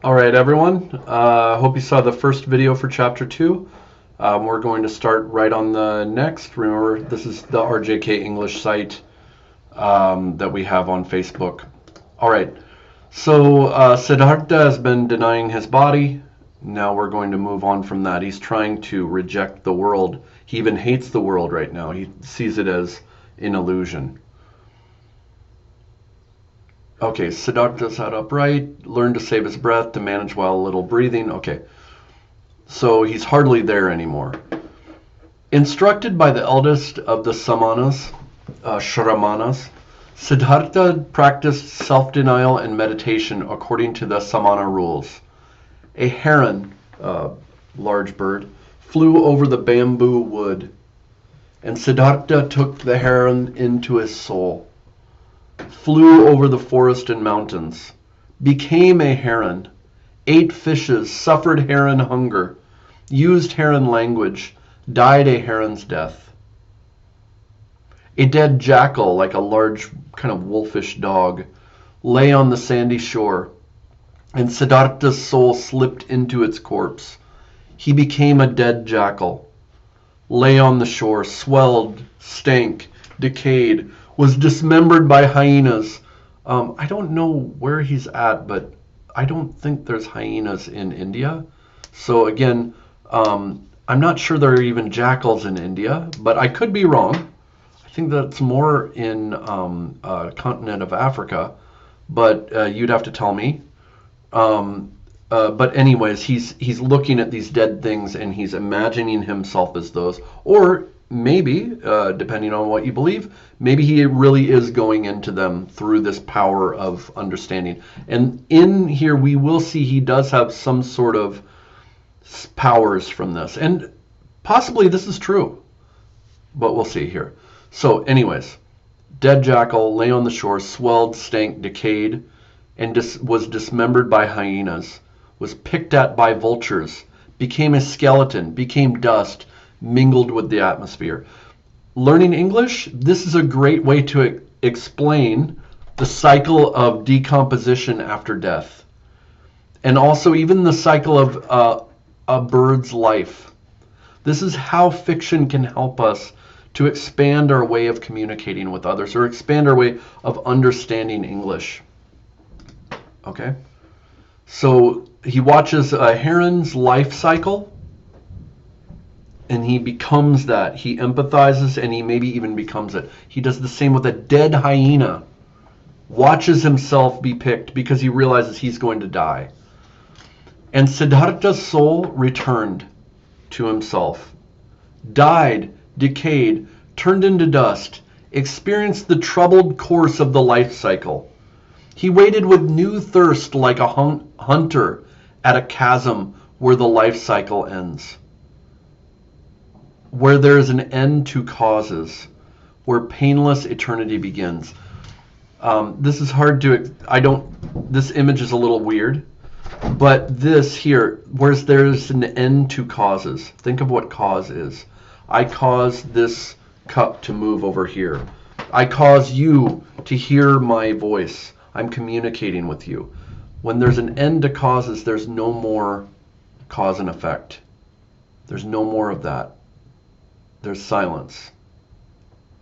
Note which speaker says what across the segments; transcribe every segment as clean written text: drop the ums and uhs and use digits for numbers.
Speaker 1: All right, everyone. Hope you saw the first video for Chapter 2. We're going to start right on the next. Remember, this is the RJK English site that we have on Facebook. All right. So Siddhartha has been denying his body. Now we're going to move on from that. He's trying to reject the world. He even hates the world right now. He sees it as an illusion. Okay, Siddhartha sat upright, learned to save his breath, to manage while a little breathing. Okay, so he's hardly there anymore. Instructed by the eldest of the Samanas, Shramanas, Siddhartha practiced self-denial and meditation according to the Samana rules. A heron, large bird, flew over the bamboo wood, and Siddhartha took the heron into his soul. Flew over the forest and mountains, became a heron, ate fishes, suffered heron hunger, used heron language, died a heron's death. A dead jackal, like a large kind of wolfish dog, lay on the sandy shore, and Siddhartha's soul slipped into its corpse. He became a dead jackal, lay on the shore, swelled, stank, decayed, was dismembered by hyenas. I don't know where he's at, but I don't think there's hyenas in India. So again, I'm not sure there are even jackals in India, but I could be wrong. I think that's more in continent of Africa, but you'd have to tell me. But anyways, he's looking at these dead things and he's imagining himself as those, or maybe, depending on what you believe, maybe he really is going into them through this power of understanding. And in here, we will see he does have some sort of powers from this. And possibly this is true, but we'll see here. So anyways, dead jackal lay on the shore, swelled, stank, decayed, and was dismembered by hyenas, was picked at by vultures, became a skeleton, became dust, mingled with the atmosphere. Learning English, this is a great way to explain the cycle of decomposition after death. And also even the cycle of a bird's life. This is how fiction can help us to expand our way of communicating with others, or expand our way of understanding English. Okay? So he watches a heron's life cycle, and he becomes that. He empathizes, and he maybe even becomes it. He does the same with a dead hyena. Watches himself be picked because he realizes he's going to die. And Siddhartha's soul returned to himself. Died, decayed, turned into dust, experienced the troubled course of the life cycle. He waited with new thirst like a hunter at a chasm where the life cycle ends. Where there is an end to causes, where painless eternity begins. This is hard to, this image is a little weird, but this here, where there's an end to causes. Think of what cause is. I cause this cup to move over here. I cause you to hear my voice. I'm communicating with you. When there's an end to causes, there's no more cause and effect. There's no more of that. There's silence.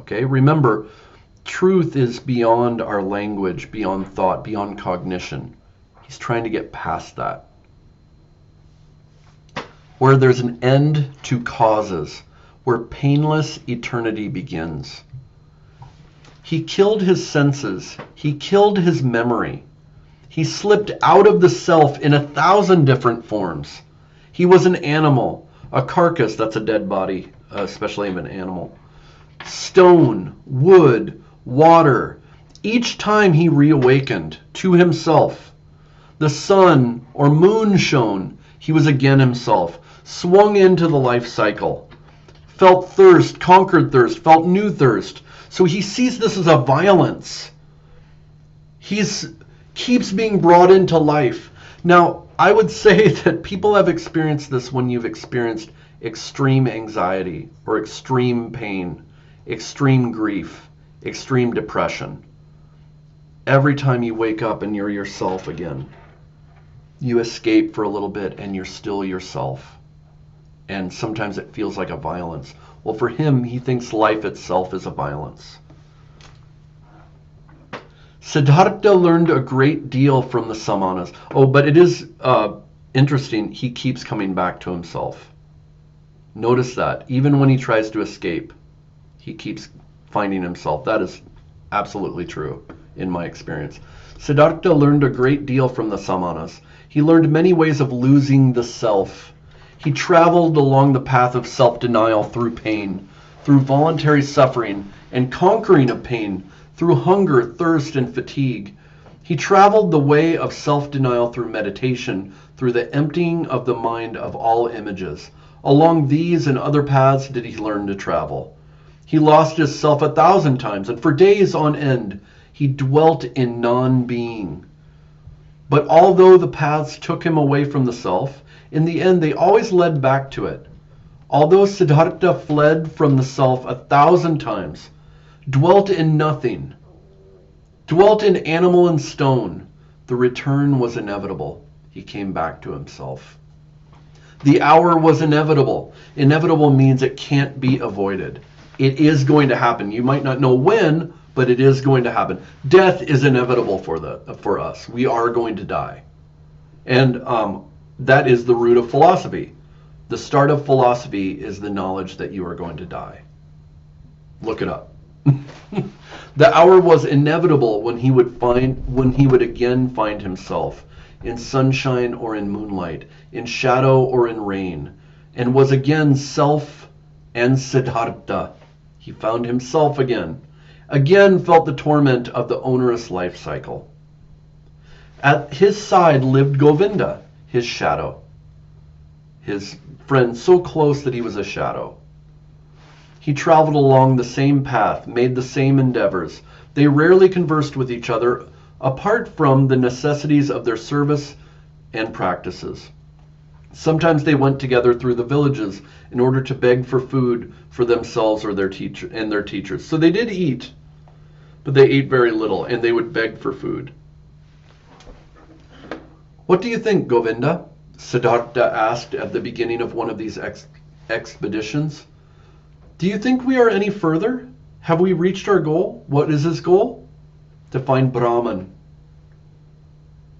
Speaker 1: Okay, remember, truth is beyond our language, beyond thought, beyond cognition. He's trying to get past that. Where there's an end to causes, where painless eternity begins. He killed his senses. He killed his memory. He slipped out of the self in 1,000 different forms. He was an animal, a carcass, that's a dead body, especially of an animal. Stone, wood, water. Each time he reawakened to himself. The sun or moon shone. He was again himself. Swung into the life cycle. Felt thirst, conquered thirst, felt new thirst. So he sees this as a violence. He keeps being brought into life. Now, I would say that people have experienced this when you've experienced extreme anxiety or extreme pain, extreme grief, extreme depression. Every time you wake up and you're yourself again. You escape for a little bit and you're still yourself. And sometimes it feels like a violence. Well, for him, he thinks life itself is a violence. Siddhartha learned a great deal from the Samanas. Oh, but it is interesting. He keeps coming back to himself. Notice that. Even when he tries to escape, he keeps finding himself. That is absolutely true in my experience. Siddhartha learned a great deal from the Samanas. He learned many ways of losing the self. He traveled along the path of self-denial through pain, through voluntary suffering and conquering of pain, through hunger, thirst, and fatigue. He traveled the way of self-denial through meditation, through the emptying of the mind of all images. Along these and other paths did he learn to travel. He lost his self 1,000 times, and for days on end he dwelt in non-being. But although the paths took him away from the self, in the end they always led back to it. Although Siddhartha fled from the self 1,000 times, dwelt in nothing, dwelt in animal and stone, the return was inevitable. He came back to himself. The hour was inevitable. Inevitable means it can't be avoided. It is going to happen. You might not know when, but it is going to happen. Death is inevitable for us. We are going to die. And that is the root of philosophy. The start of philosophy is the knowledge that you are going to die. Look it up. The hour was inevitable when he would again find himself in sunshine or in moonlight, in shadow or in rain, and was again self and Siddhartha. He found himself again felt the torment of the onerous life cycle. At his side lived Govinda, his shadow, his friend so close that he was a shadow. He traveled along the same path, made the same endeavors. They rarely conversed with each other, apart from the necessities of their service and practices. Sometimes they went together through the villages in order to beg for food for themselves or their teachers. So they did eat, but they ate very little, and they would beg for food. What do you think, Govinda? Siddhartha asked at the beginning of one of these expeditions. Do you think we are any further? Have we reached our goal? What is his goal? To find Brahman,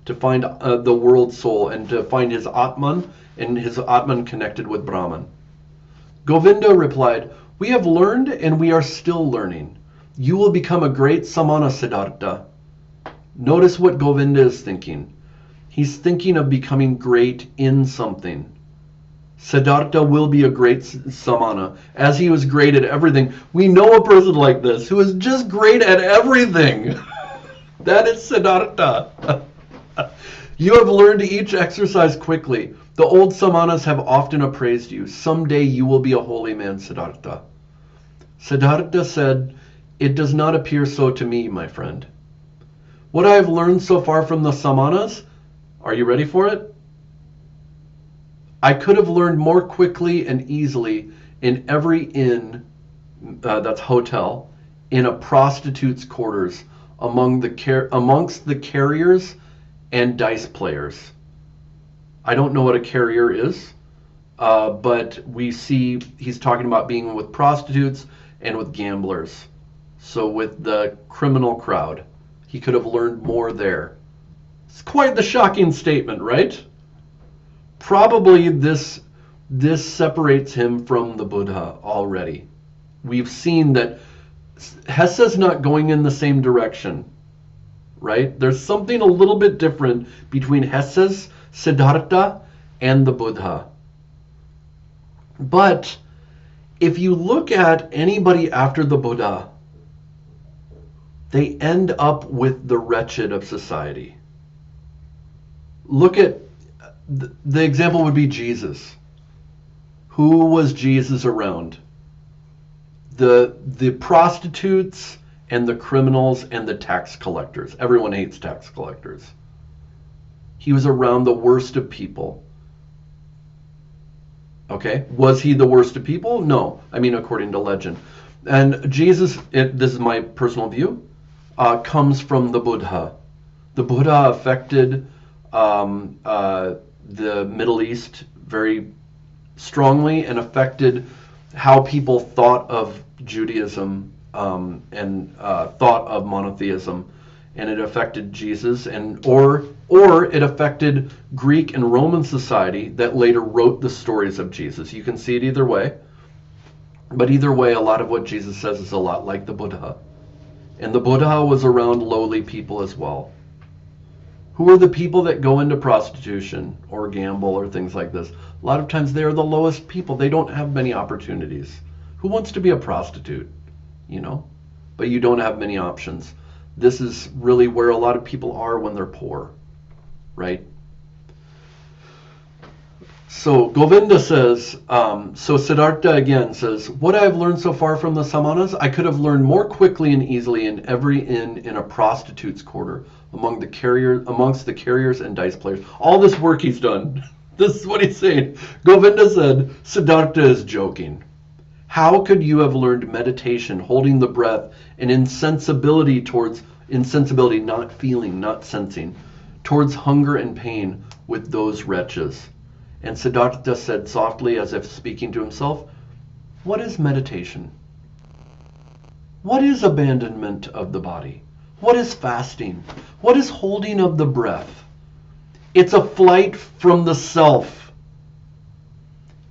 Speaker 1: to find the world soul, and to find his Atman, and his Atman connected with Brahman. Govinda replied, we have learned and we are still learning. You will become a great Samana, Siddhartha. Notice what Govinda is thinking. He's thinking of becoming great in something. Siddhartha will be a great Samana, as he was great at everything. We know a person like this who is just great at everything. That is Siddhartha. You have learned each exercise quickly. The old Samanas have often appraised you. Someday you will be a holy man, Siddhartha. Siddhartha said, it does not appear so to me, my friend. What I have learned so far from the Samanas, are you ready for it? I could have learned more quickly and easily in every inn, that's hotel, in a prostitute's quarters, amongst the carriers and dice players. I don't know what a carrier is, but we see he's talking about being with prostitutes and with gamblers. So with the criminal crowd, he could have learned more there. It's quite the shocking statement, right? Probably this separates him from the Buddha already. We've seen that Hesse's not going in the same direction, right? There's something a little bit different between Hesse's, Siddhartha, and the Buddha. But if you look at anybody after the Buddha, they end up with the wretched of society. Look at the example would be Jesus. Who was Jesus around? The prostitutes and the criminals and the tax collectors. Everyone hates tax collectors. He was around the worst of people. Okay, was he the worst of people? No, I mean according to legend. And Jesus, this is my personal view, comes from the Buddha. The Buddha affected the Middle East very strongly and affected how people thought of Judaism and thought of monotheism, and it affected Jesus, and or it affected Greek and Roman society that later wrote the stories of Jesus. You can see it either way, but either way, a lot of what Jesus says is a lot like the Buddha, and the Buddha was around lowly people as well. Who are the people that go into prostitution or gamble or things like this? A lot of times they are the lowest people. They don't have many opportunities. Who wants to be a prostitute? You know, but you don't have many options. This is really where a lot of people are when they're poor, right? So Govinda says, so Siddhartha again says, what I have learned so far from the Samanas, I could have learned more quickly and easily in every inn in a prostitute's quarter, amongst the carriers and dice players. All this work he's done. This is what he's saying. Govinda said, Siddhartha is joking. How could you have learned meditation, holding the breath, and insensibility, not feeling, not sensing, towards hunger and pain with those wretches? And Siddhartha said softly, as if speaking to himself, what is meditation? What is abandonment of the body? What is fasting? What is holding of the breath? It's a flight from the self.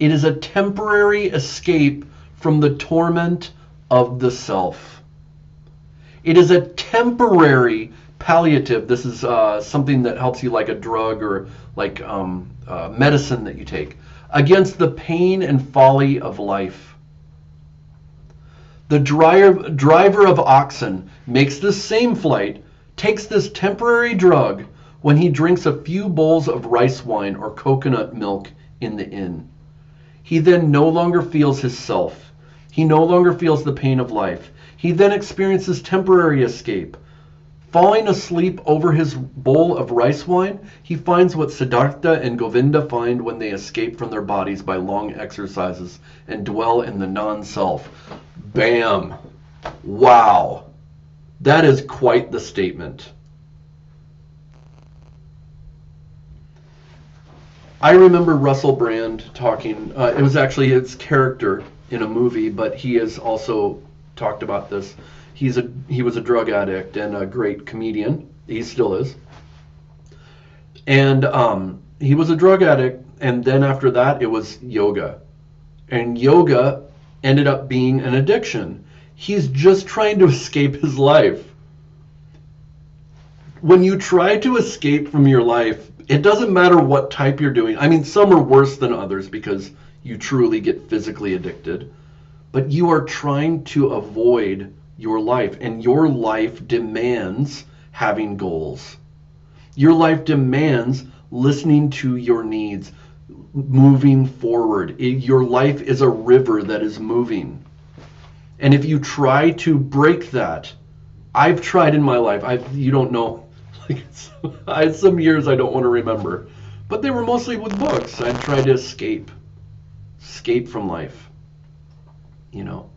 Speaker 1: It is a temporary escape from the torment of the self. It is a temporary palliative. This is something that helps you, like a drug or like medicine that you take, against the pain and folly of life. The driver of oxen makes this same flight, takes this temporary drug when he drinks a few bowls of rice wine or coconut milk in the inn. He then no longer feels his self. He no longer feels the pain of life. He then experiences temporary escape. Falling asleep over his bowl of rice wine, he finds what Siddhartha and Govinda find when they escape from their bodies by long exercises and dwell in the non-self. Bam! Wow! That is quite the statement. I remember Russell Brand talking, it was actually his character in a movie, but he has also talked about this. He was a drug addict and a great comedian. He still is. And he was a drug addict, and then after that it was yoga. And yoga ended up being an addiction. He's just trying to escape his life. When you try to escape from your life, it doesn't matter what type you're doing. I mean, some are worse than others because you truly get physically addicted. But you are trying to avoid your life, and your life demands having goals. Your life demands listening to your needs, moving forward. Your life is a river that is moving. And if you try to break that, I've tried in my life. You don't know. I had some years I don't want to remember, but they were mostly with books. I tried to escape from life. You know,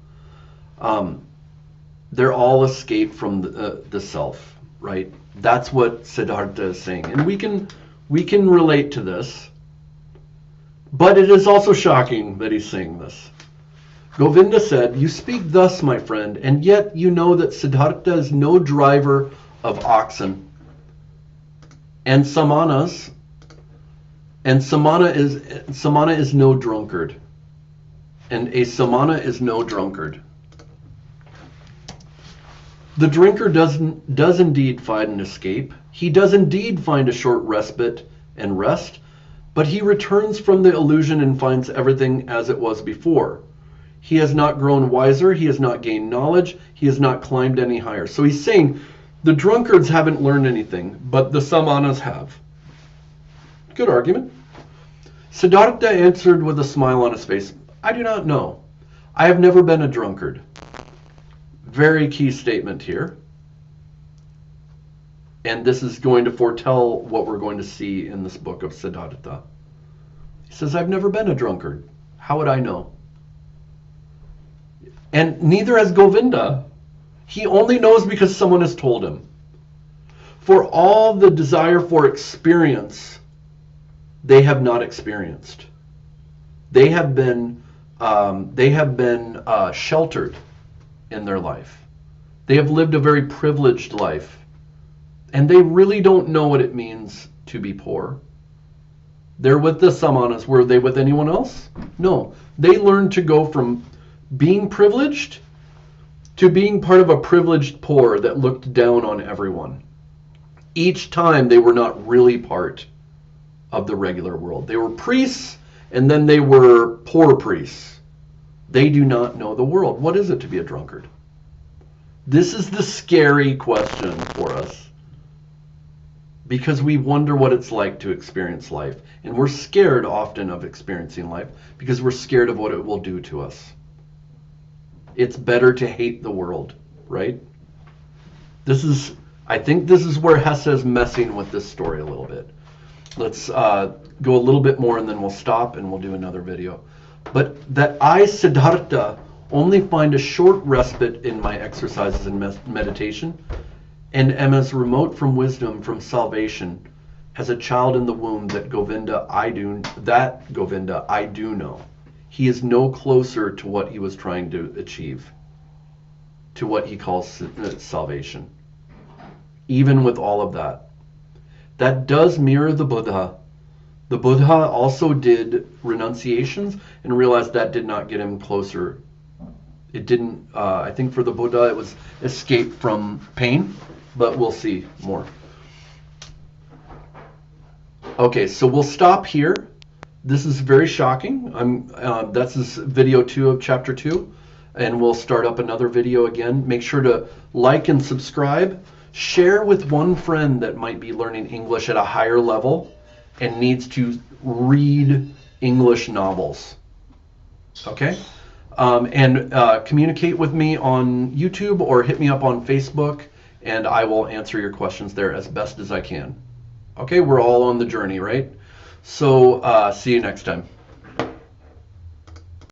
Speaker 1: they're all escape from the self, right? That's what Siddhartha is saying, and we can relate to this. But it is also shocking that he's saying this. Govinda said, "You speak thus, my friend, and yet you know that Siddhartha is no driver of oxen, and Samana is no drunkard, and a Samana is no drunkard. The drinker does indeed find an escape. He does indeed find a short respite and rest, but he returns from the illusion and finds everything as it was before. He has not grown wiser. He has not gained knowledge. He has not climbed any higher." So he's saying the drunkards haven't learned anything, but the Samanas have. Good argument. Siddhartha answered with a smile on his face, "I do not know. I have never been a drunkard." Very key statement here. And this is going to foretell what we're going to see in this book of Siddhartha. He says, "I've never been a drunkard. How would I know?" And neither has Govinda. He only knows because someone has told him. for all the desire for experience, they have not experienced. They have been sheltered in their life. They have lived a very privileged life, and they really don't know what it means to be poor. They're with the Samanas. Were they with anyone else? No. They learned to go from being privileged to being part of a privileged poor that looked down on everyone. Each time they were not really part of the regular world. They were priests, and then they were poor priests. They do not know the world. What is it to be a drunkard? This is the scary question for us, because we wonder what it's like to experience life. And we're scared often of experiencing life because we're scared of what it will do to us. It's better to hate the world, right? I think this is where Hesse is messing with this story a little bit. Let's go a little bit more, and then we'll stop and we'll do another video. But that I, Siddhartha, only find a short respite in my exercises and meditation, and am as remote from wisdom, from salvation, as a child in the womb, that Govinda I do know. He is no closer to what he was trying to achieve, to what he calls salvation. Even with all of that. That does mirror the Buddha. The Buddha also did renunciations and realized that did not get him closer. It didn't, I think for the Buddha it was escape from pain, but we'll see more. Okay, so we'll stop here. This is very shocking. That's video 2 of chapter 2, and we'll start up another video again. Make sure to like and subscribe. Share with one friend that might be learning English at a higher level and needs to read English novels. Okay? And communicate with me on YouTube or hit me up on Facebook, and I will answer your questions there as best as I can. Okay, we're all on the journey, right? So see you next time.